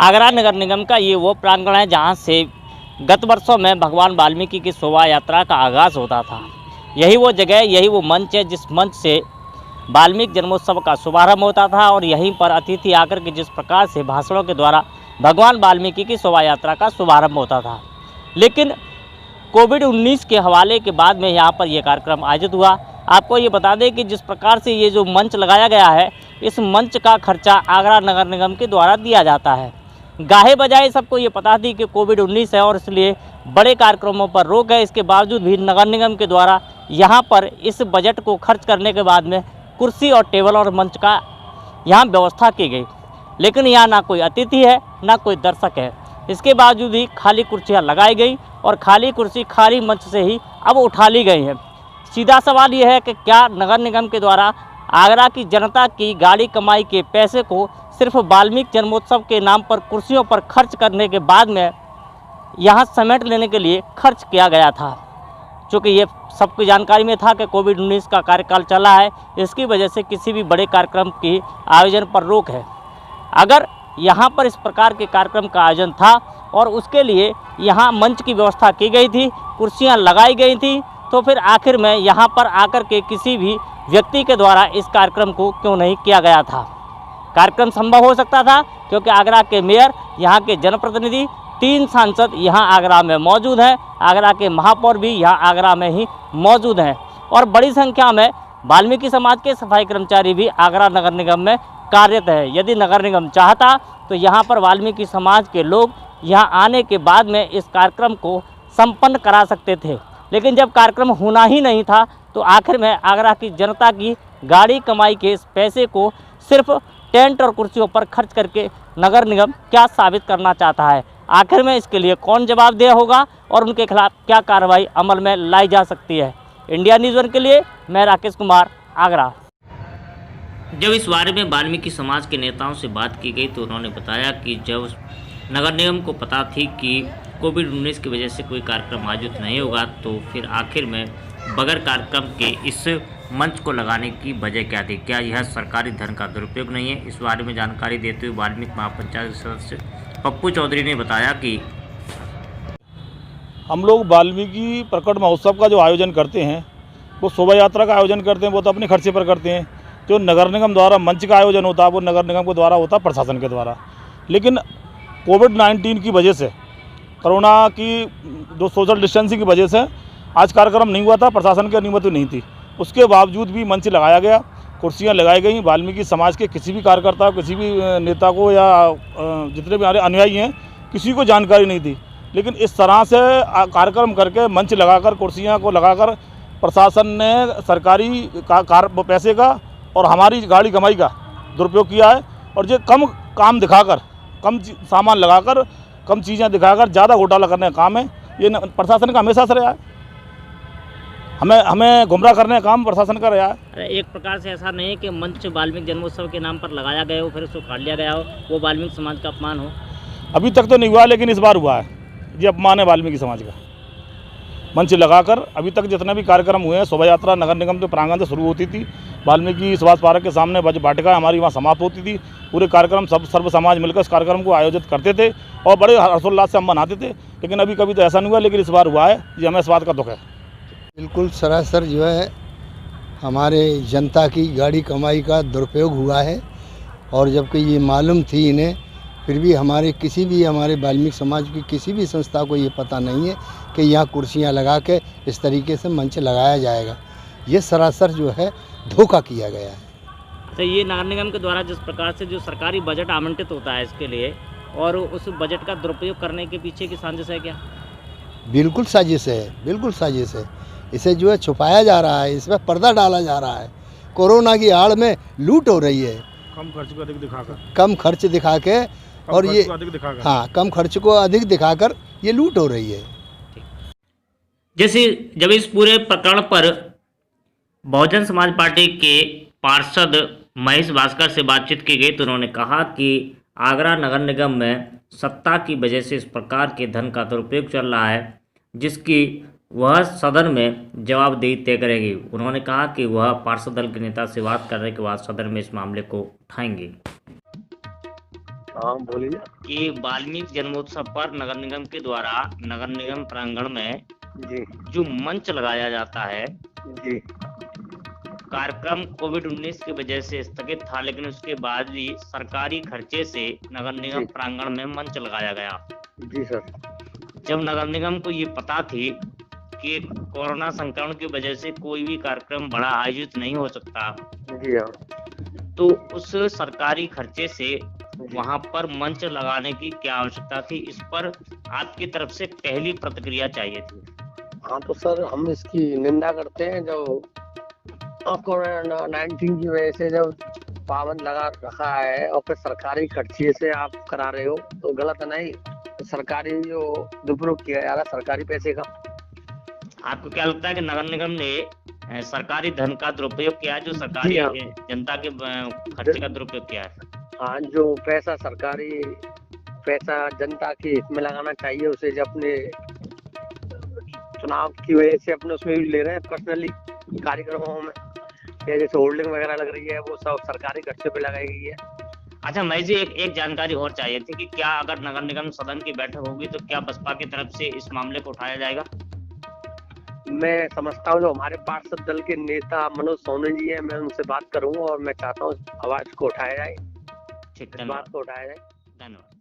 आगरा नगर निगम का ये वो प्रांगण है जहाँ से गत वर्षों में भगवान वाल्मीकि की शोभा यात्रा का आगाज़ होता था। यही वो जगह, यही वो मंच है जिस मंच से वाल्मीकि जन्मोत्सव का शुभारंभ होता था और यहीं पर अतिथि आकर के जिस प्रकार से भाषणों के द्वारा भगवान वाल्मीकि की शोभा यात्रा का शुभारंभ होता था। लेकिन कोविड-19 के हवाले के बाद में यहाँ पर यह कार्यक्रम आयोजित हुआ। आपको ये बता दें कि जिस प्रकार से ये जो मंच लगाया गया है, इस मंच का खर्चा आगरा नगर निगम के द्वारा दिया जाता है। गाहे बजाए सबको ये पता थी कि कोविड-19 है और इसलिए बड़े कार्यक्रमों पर रोक है। इसके बावजूद भी नगर निगम के द्वारा यहाँ पर इस बजट को खर्च करने के बाद में कुर्सी और टेबल और मंच का यहाँ व्यवस्था की गई। लेकिन यहाँ ना कोई अतिथि है, ना कोई दर्शक है। इसके बावजूद ही खाली कुर्सियाँ लगाई गई और खाली कुर्सी खाली मंच से ही अब उठा ली गई हैं। सीधा सवाल ये है कि क्या नगर निगम के द्वारा आगरा की जनता की गाड़ी कमाई के पैसे को सिर्फ वाल्मीकि जन्मोत्सव के नाम पर कुर्सियों पर खर्च करने के बाद में यहाँ समेट लेने के लिए खर्च किया गया था। चूँकि ये सबकी जानकारी में था कि कोविड-19 का कार्यकाल चला है, इसकी वजह से किसी भी बड़े कार्यक्रम की आयोजन पर रोक है। अगर यहाँ पर इस प्रकार के कार्यक्रम का आयोजन था और उसके लिए यहाँ मंच की व्यवस्था की गई थी, कुर्सियाँ लगाई गई थी, तो फिर आखिर में यहाँ पर आकर के किसी भी व्यक्ति के द्वारा इस कार्यक्रम को क्यों नहीं किया गया था। कार्यक्रम संभव हो सकता था क्योंकि आगरा के मेयर, यहाँ के जनप्रतिनिधि, 3 सांसद यहाँ आगरा में मौजूद हैं। आगरा के महापौर भी यहाँ आगरा में ही मौजूद हैं और बड़ी संख्या में वाल्मीकि समाज के सफाई कर्मचारी भी आगरा नगर निगम में कार्यरत है। यदि नगर निगम चाहता तो यहाँ पर वाल्मीकि समाज के लोग यहाँ आने के बाद में इस कार्यक्रम को संपन्न करा सकते थे। लेकिन जब कार्यक्रम होना ही नहीं था तो आखिर में आगरा की जनता की गाड़ी कमाई के इस पैसे को सिर्फ टेंट और कुर्सियों पर खर्च करके नगर निगम क्या साबित करना चाहता है। आखिर में इसके लिए कौन जवाबदेह होगा और उनके खिलाफ क्या कार्रवाई अमल में लाई जा सकती है। इंडिया न्यूज़ 1 के लिए मैं राकेश कुमार, आगरा। जब इस बारे में वाल्मीकि समाज के नेताओं से बात की गई तो उन्होंने बताया कि जब नगर निगम को पता थी कि कोविड-19 की वजह से कोई कार्यक्रम आयोजित नहीं होगा तो फिर आखिर में बगैर कार्यक्रम के इस मंच को लगाने की वजह क्या थी। क्या यह सरकारी धन का दुरुपयोग नहीं है? इस बारे में जानकारी देते हुए वाल्मीकि महापंचायत सदस्य पप्पू चौधरी ने बताया कि हम लोग वाल्मीकि प्रकट महोत्सव का जो आयोजन करते हैं, वो शोभा यात्रा का आयोजन करते हैं, वो तो अपने खर्चे पर करते हैं। जो नगर निगम द्वारा मंच का आयोजन होता है वो नगर निगम के द्वारा होता है, प्रशासन के द्वारा। लेकिन कोविड-19 की वजह से, कोरोना की जो सोशल डिस्टेंसिंग की वजह से आज कार्यक्रम नहीं हुआ था, प्रशासन की अनुमति नहीं थी। उसके बावजूद भी मंच लगाया गया, कुर्सियां लगाई गई। वाल्मीकि समाज के किसी भी कार्यकर्ता, किसी भी नेता को या जितने भी हमारे अनुयायी हैं, किसी को जानकारी नहीं थी। लेकिन इस तरह से कार्यक्रम करके मंच लगाकर, कुर्सियां को लगाकर प्रशासन ने सरकारी पैसे का और हमारी गाड़ी कमाई का दुरुपयोग किया है। और ये कम काम दिखाकर, कम सामान लगाकर, कम चीज़ें दिखाकर ज़्यादा घोटाला करने का काम है। ये प्रशासन का हमेशा से रहा है। हमें गुमराह करने का काम प्रशासन का रहा है। अरे एक प्रकार से ऐसा नहीं है कि मंच वाल्मीकि जन्मोत्सव के नाम पर लगाया गया हो फिर उसको काट लिया गया हो, वो वाल्मीकि समाज का अपमान हो? अभी तक तो नहीं हुआ, लेकिन इस बार हुआ है। ये अपमान है वाल्मीकि समाज का। मंच लगाकर अभी तक जितने भी कार्यक्रम हुए हैं, शोभा यात्रा नगर निगम के प्रांगण से शुरू होती थी, वाल्मीकि सुभाष पार्क के सामने वाटिका हमारी वहाँ समाप्त होती थी। पूरे कार्यक्रम सर्व समाज मिलकर इस कार्यक्रम को आयोजित करते थे और बड़े हर्षोल्लास से हम मनाते थे। लेकिन अभी कभी तो ऐसा नहीं हुआ, लेकिन इस बार हुआ है। ये हमें इस बात का दुख है। बिल्कुल सरासर जो है हमारे जनता की गाड़ी कमाई का दुरुपयोग हुआ है। और जबकि ये मालूम थी इन्हें, फिर भी हमारे वाल्मीकि समाज की किसी भी संस्था को ये पता नहीं है कि यहाँ कुर्सियाँ लगा के इस तरीके से मंच लगाया जाएगा। ये सरासर जो है धोखा किया गया है। अच्छा, ये नगर निगम के द्वारा जिस प्रकार से जो सरकारी बजट आवंटित होता है इसके लिए, और उस बजट का दुरुपयोग करने के पीछे की साजिश है क्या? बिल्कुल साजिश है, बिल्कुल साजिश है। इसे जो है छुपाया जा रहा है, इसमें पर्दा डाला जा रहा है। कोरोना की आड़ में लूट हो रही है, कम खर्च को अधिक दिखाकर, कम खर्च दिखा के, और ये हाँ, कम खर्च को अधिक दिखाकर ये लूट हो रही है। जैसे जब इस पूरे प्रकरण पर बहुजन समाज पार्टी के पार्षद महेश भास्कर से बातचीत की गई तो उन्होंने कहा कि आगरा नगर निगम में सत्ता की वजह से इस प्रकार के धन का दुरुपयोग चल रहा है, जिसकी वह सदन में जवाबदेही तय करेगी। उन्होंने कहा कि वह पार्षद दल के नेता से बात करने के बाद सदन में इस मामले को उठाएंगे। हाँ बोलिए। कि वाल्मीकि जन्मोत्सव पर नगर निगम के द्वारा नगर निगम प्रांगण में जी जो मंच लगाया जाता है, जी कार्यक्रम कोविड-19 की वजह से स्थगित था, लेकिन उसके बाद भी सरकारी खर्चे से नगर निगम जी। प्रांगण में मंच लगाया गया। जी सर। जब नगर निगम को ये पता थी कि कोरोना संक्रमण की वजह से कोई भी कार्यक्रम बड़ा आयोजित नहीं हो सकता, जी हाँ। तो उस सरकारी खर्चे से जी। वहाँ पर मंच लगाने की क्या आवश्यकता थी? इस पर आपकी तरफ से पहली प्रतिक्रिया चाहिए थी। हाँ तो सर हम इसकी निंदा करते हैं जो कोरोना-19 की वजह से जब पाबंद लगा रखा है और फिर सरकारी खर्चे से आप करा रहे हो तो गलत है नहीं। सरकारी जो दुरुपयोग किया जा रहा है सरकारी पैसे का। आपको क्या लगता है कि नगर निगम ने सरकारी धन का दुरुपयोग किया है, जो सरकारी जी हाँ। जनता के खर्चे का दुरुपयोग किया है? हाँ, जो पैसा सरकारी पैसा जनता के हित में लगाना चाहिए उसे जो अपने चुनाव की वजह से अपने उसमें भी ले रहे हैं पर्सनली कार्यक्रमों में। या जैसे होल्डिंग वगैरह लग रही है वो सब सरकारी खर्चे पे लगाई गई है। अच्छा, मैं जी एक जानकारी और चाहिए थी कि क्या अगर नगर निगम सदन की बैठक होगी तो क्या बसपा की तरफ से इस मामले को उठाया जाएगा? मैं समझता हूँ जो हमारे पार्षद दल के नेता मनोज सोनी जी हैं, मैं उनसे बात करूँगा और मैं चाहता हूँ आवाज को उठाया जाए, ठीक, इस धन्यवाद। बात को उठाया जाए। धन्यवाद।